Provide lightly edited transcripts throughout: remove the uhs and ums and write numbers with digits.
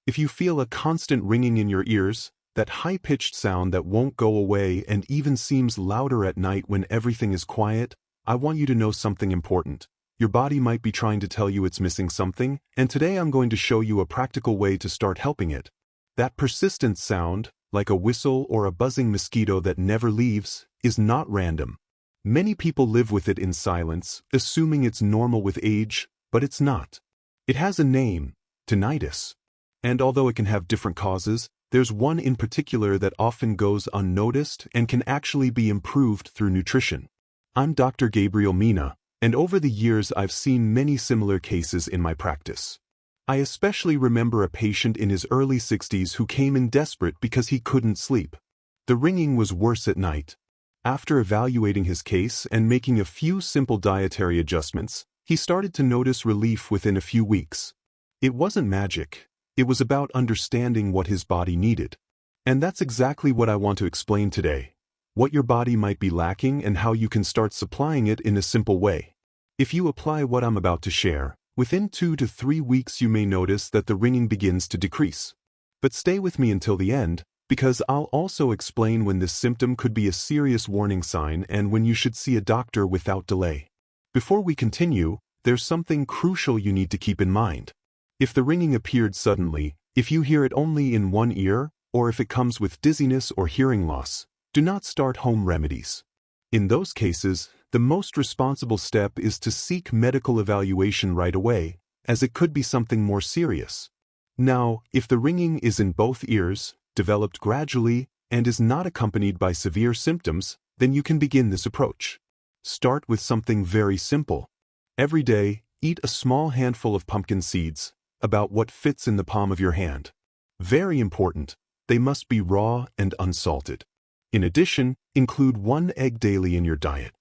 If you feel a constant ringing in your ears, that high-pitched sound that won't go away and even seems louder at night when everything is quiet, I want you to know something important. Your body might be trying to tell you it's missing something, and today I'm going to show you a practical way to start helping it. That persistent sound, like a whistle or a buzzing mosquito that never leaves, is not random. Many people live with it in silence, assuming it's normal with age, but it's not. It has a name, tinnitus. And although it can have different causes, there's one in particular that often goes unnoticed and can actually be improved through nutrition. I'm Dr. Gabriel Mena, and over the years I've seen many similar cases in my practice. I especially remember a patient in his early 60s who came in desperate because he couldn't sleep. The ringing was worse at night. After evaluating his case and making a few simple dietary adjustments, he started to notice relief within a few weeks. It wasn't magic. It was about understanding what his body needed. And that's exactly what I want to explain today. What your body might be lacking and how you can start supplying it in a simple way. If you apply what I'm about to share, within 2 to 3 weeks you may notice that the ringing begins to decrease. But stay with me until the end, because I'll also explain when this symptom could be a serious warning sign and when you should see a doctor without delay. Before we continue, there's something crucial you need to keep in mind. If the ringing appeared suddenly, if you hear it only in one ear, or if it comes with dizziness or hearing loss, do not start home remedies. In those cases, the most responsible step is to seek medical evaluation right away, as it could be something more serious. Now, if the ringing is in both ears, developed gradually, and is not accompanied by severe symptoms, then you can begin this approach. Start with something very simple. Every day, eat a small handful of pumpkin seeds, about what fits in the palm of your hand. Very important, they must be raw and unsalted. In addition, include 1 egg daily in your diet.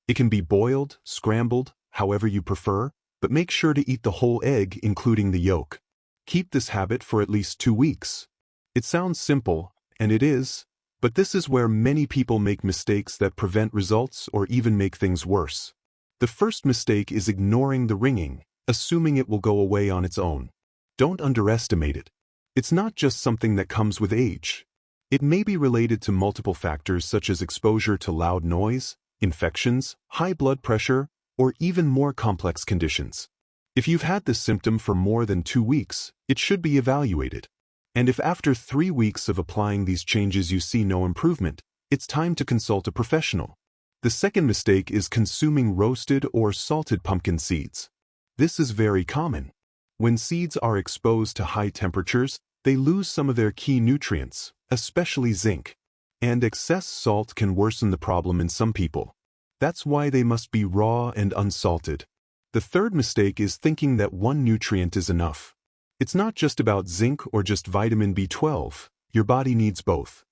It can be boiled, scrambled, however you prefer, but make sure to eat the whole egg including the yolk. Keep this habit for at least 2 weeks. It sounds simple, and it is, but this is where many people make mistakes that prevent results or even make things worse. The first mistake is ignoring the ringing, assuming it will go away on its own. Don't underestimate it. It's not just something that comes with age. It may be related to multiple factors such as exposure to loud noise, infections, high blood pressure, or even more complex conditions. If you've had this symptom for more than 2 weeks, it should be evaluated. And if after 3 weeks of applying these changes you see no improvement, it's time to consult a professional. The second mistake is consuming roasted or salted pumpkin seeds. This is very common. When seeds are exposed to high temperatures, they lose some of their key nutrients, especially zinc. And excess salt can worsen the problem in some people. That's why they must be raw and unsalted. The third mistake is thinking that one nutrient is enough. It's not just about zinc or just vitamin B12, your body needs both.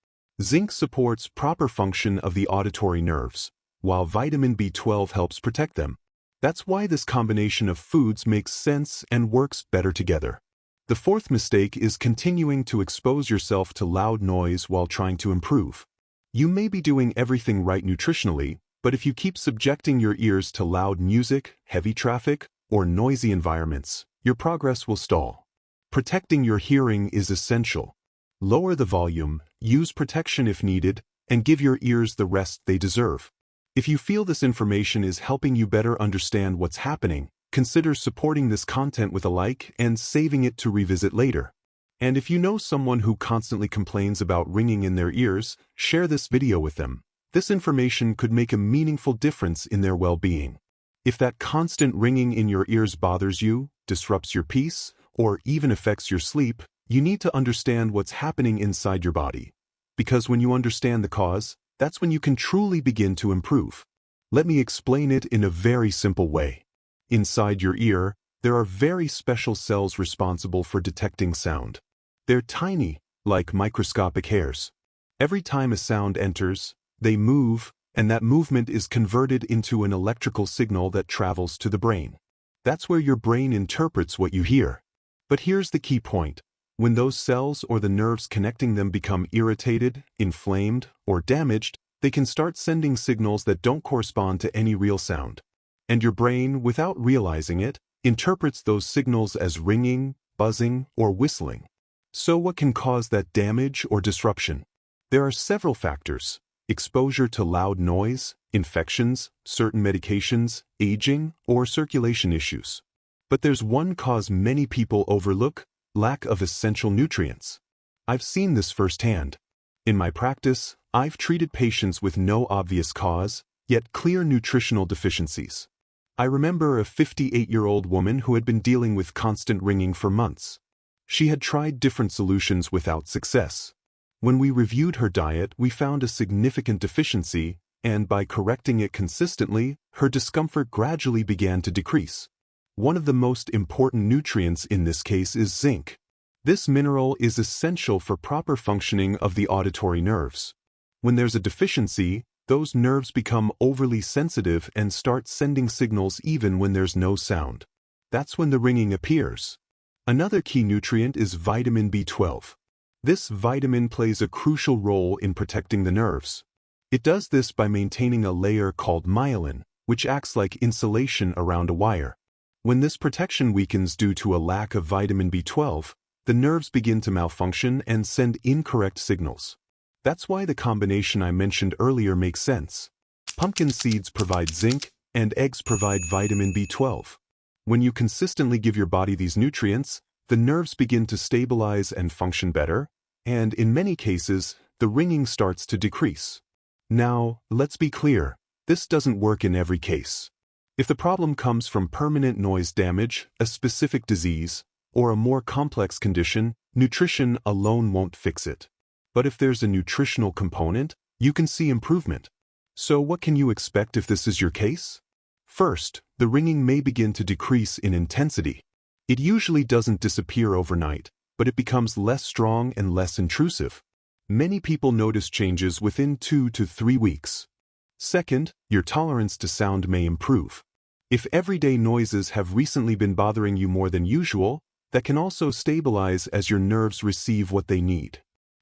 Zinc supports proper function of the auditory nerves, while vitamin B12 helps protect them. That's why this combination of foods makes sense and works better together. The fourth mistake is continuing to expose yourself to loud noise while trying to improve. You may be doing everything right nutritionally, but if you keep subjecting your ears to loud music, heavy traffic, or noisy environments, your progress will stall. Protecting your hearing is essential. Lower the volume, use protection if needed, and give your ears the rest they deserve. If you feel this information is helping you better understand what's happening, consider supporting this content with a like and saving it to revisit later. And if you know someone who constantly complains about ringing in their ears, share this video with them. This information could make a meaningful difference in their well-being. If that constant ringing in your ears bothers you, disrupts your peace, or even affects your sleep, you need to understand what's happening inside your body. Because when you understand the cause, that's when you can truly begin to improve. Let me explain it in a very simple way. Inside your ear, there are very special cells responsible for detecting sound. They're tiny, like microscopic hairs. Every time a sound enters, they move, and that movement is converted into an electrical signal that travels to the brain. That's where your brain interprets what you hear. But here's the key point. When those cells or the nerves connecting them become irritated, inflamed, or damaged, they can start sending signals that don't correspond to any real sound. And your brain, without realizing it, interprets those signals as ringing, buzzing, or whistling. So what can cause that damage or disruption? There are several factors: exposure to loud noise, infections, certain medications, aging, or circulation issues. But there's one cause many people overlook: lack of essential nutrients. I've seen this firsthand. In my practice, I've treated patients with no obvious cause, yet clear nutritional deficiencies. I remember a 58-year-old woman who had been dealing with constant ringing for months. She had tried different solutions without success. When we reviewed her diet, we found a significant deficiency, and by correcting it consistently, her discomfort gradually began to decrease. One of the most important nutrients in this case is zinc. This mineral is essential for proper functioning of the auditory nerves. When there's a deficiency, those nerves become overly sensitive and start sending signals even when there's no sound. That's when the ringing appears. Another key nutrient is vitamin B12. This vitamin plays a crucial role in protecting the nerves. It does this by maintaining a layer called myelin, which acts like insulation around a wire. When this protection weakens due to a lack of vitamin B12, the nerves begin to malfunction and send incorrect signals. That's why the combination I mentioned earlier makes sense. Pumpkin seeds provide zinc, and eggs provide vitamin B12. When you consistently give your body these nutrients, the nerves begin to stabilize and function better, and in many cases, the ringing starts to decrease. Now, let's be clear, this doesn't work in every case. If the problem comes from permanent noise damage, a specific disease, or a more complex condition, nutrition alone won't fix it. But if there's a nutritional component, you can see improvement. So what can you expect if this is your case? First, the ringing may begin to decrease in intensity. It usually doesn't disappear overnight, but it becomes less strong and less intrusive. Many people notice changes within 2 to 3 weeks. Second, your tolerance to sound may improve. If everyday noises have recently been bothering you more than usual, that can also stabilize as your nerves receive what they need.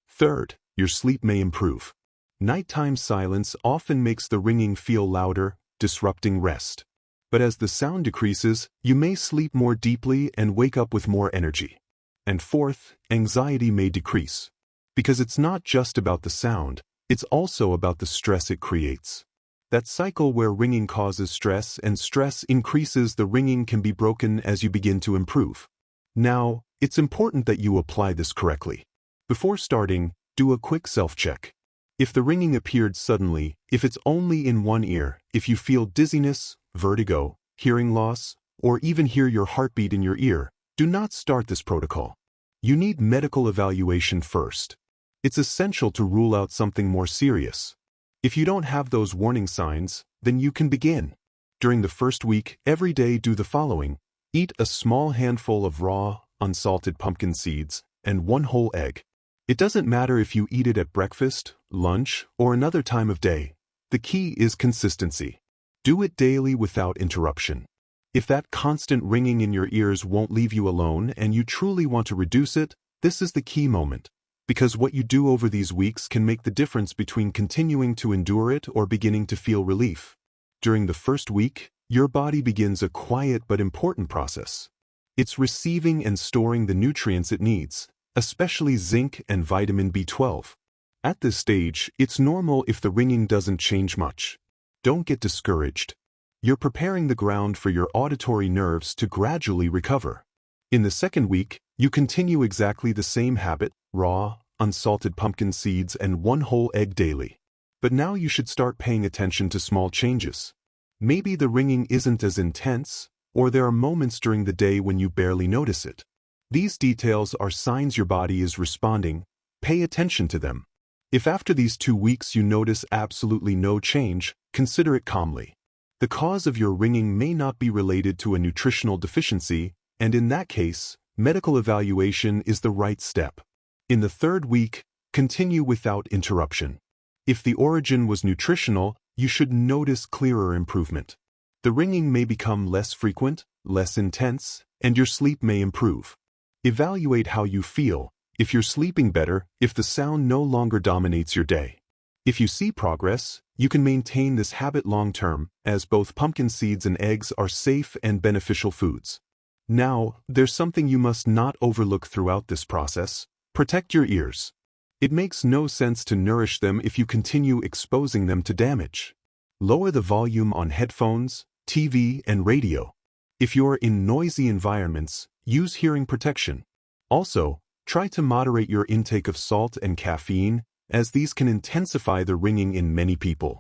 Third, your sleep may improve. Nighttime silence often makes the ringing feel louder, disrupting rest. But as the sound decreases, you may sleep more deeply and wake up with more energy. And fourth, anxiety may decrease. Because it's not just about the sound, it's also about the stress it creates. That cycle where ringing causes stress and stress increases the ringing can be broken as you begin to improve. Now, it's important that you apply this correctly. Before starting, do a quick self-check. If the ringing appeared suddenly, if it's only in one ear, if you feel dizziness, vertigo, hearing loss, or even hear your heartbeat in your ear, do not start this protocol. You need medical evaluation first. It's essential to rule out something more serious. If you don't have those warning signs, then you can begin. During the first week, every day do the following. Eat a small handful of raw, unsalted pumpkin seeds and 1 whole egg. It doesn't matter if you eat it at breakfast, lunch, or another time of day. The key is consistency. Do it daily without interruption. If that constant ringing in your ears won't leave you alone and you truly want to reduce it, this is the key moment. Because what you do over these weeks can make the difference between continuing to endure it or beginning to feel relief. During the first week, your body begins a quiet but important process. It's receiving and storing the nutrients it needs, especially zinc and vitamin B12. At this stage, it's normal if the ringing doesn't change much. Don't get discouraged. You're preparing the ground for your auditory nerves to gradually recover. In the second week, you continue exactly the same habit: raw, unsalted pumpkin seeds and 1 whole egg daily. But now you should start paying attention to small changes. Maybe the ringing isn't as intense, or there are moments during the day when you barely notice it. These details are signs your body is responding. Pay attention to them. If after these 2 weeks you notice absolutely no change, consider it calmly. The cause of your ringing may not be related to a nutritional deficiency, and in that case, medical evaluation is the right step. In the third week, continue without interruption. If the origin was nutritional, you should notice clearer improvement. The ringing may become less frequent, less intense, and your sleep may improve. Evaluate how you feel, if you're sleeping better, if the sound no longer dominates your day. If you see progress, you can maintain this habit long-term, as both pumpkin seeds and eggs are safe and beneficial foods. Now, there's something you must not overlook throughout this process: Protect your ears. It makes no sense to nourish them if you continue exposing them to damage. Lower the volume on headphones, TV, and radio. If you're in noisy environments, use hearing protection. Also, try to moderate your intake of salt and caffeine, as these can intensify the ringing in many people.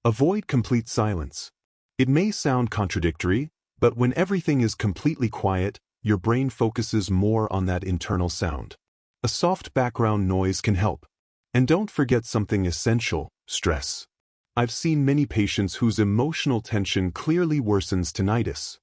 Avoid complete silence. It may sound contradictory, but when everything is completely quiet, your brain focuses more on that internal sound. A soft background noise can help. And don't forget something essential: stress. I've seen many patients whose emotional tension clearly worsens tinnitus.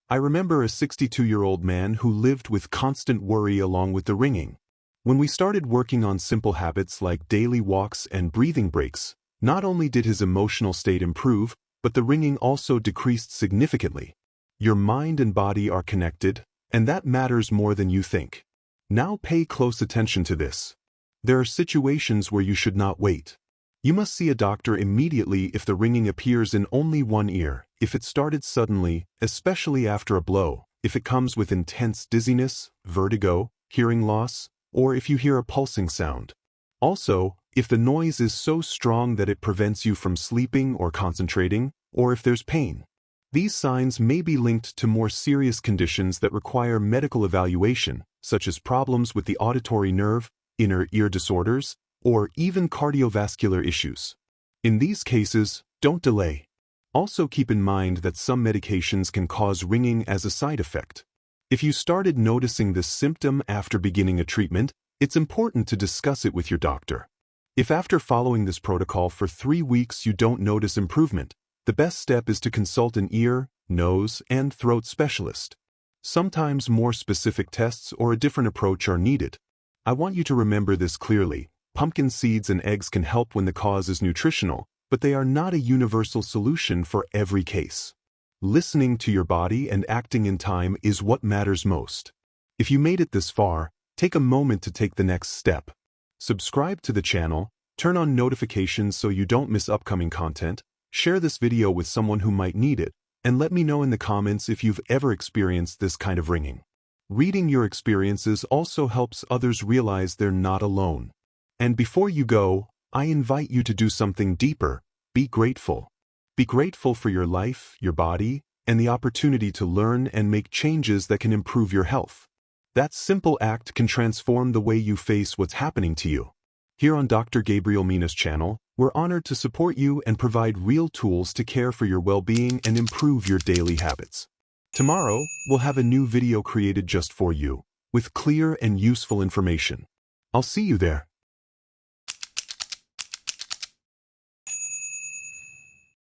I remember a 62-year-old man who lived with constant worry along with the ringing. When we started working on simple habits like daily walks and breathing breaks, not only did his emotional state improve, but the ringing also decreased significantly. Your mind and body are connected, and that matters more than you think. Now pay close attention to this. There are situations where you should not wait. You must see a doctor immediately if the ringing appears in only one ear, if it started suddenly, especially after a blow, if it comes with intense dizziness, vertigo, hearing loss, or if you hear a pulsing sound. Also, if the noise is so strong that it prevents you from sleeping or concentrating, or if there's pain. These signs may be linked to more serious conditions that require medical evaluation, such as problems with the auditory nerve, inner ear disorders, or even cardiovascular issues. In these cases, don't delay. Also keep in mind that some medications can cause ringing as a side effect. If you started noticing this symptom after beginning a treatment, it's important to discuss it with your doctor. If after following this protocol for 3 weeks you don't notice improvement, the best step is to consult an ear, nose, and throat specialist. Sometimes more specific tests or a different approach are needed. I want you to remember this clearly. Pumpkin seeds and eggs can help when the cause is nutritional, but they are not a universal solution for every case. Listening to your body and acting in time is what matters most. If you made it this far, take a moment to take the next step. Subscribe to the channel, turn on notifications so you don't miss upcoming content, share this video with someone who might need it, and let me know in the comments if you've ever experienced this kind of ringing. Reading your experiences also helps others realize they're not alone. And before you go, I invite you to do something deeper. Be grateful. Be grateful for your life, your body, and the opportunity to learn and make changes that can improve your health. That simple act can transform the way you face what's happening to you. Here on Dr. Gabriel Mena's channel, we're honored to support you and provide real tools to care for your well-being and improve your daily habits. Tomorrow, we'll have a new video created just for you, with clear and useful information. I'll see you there.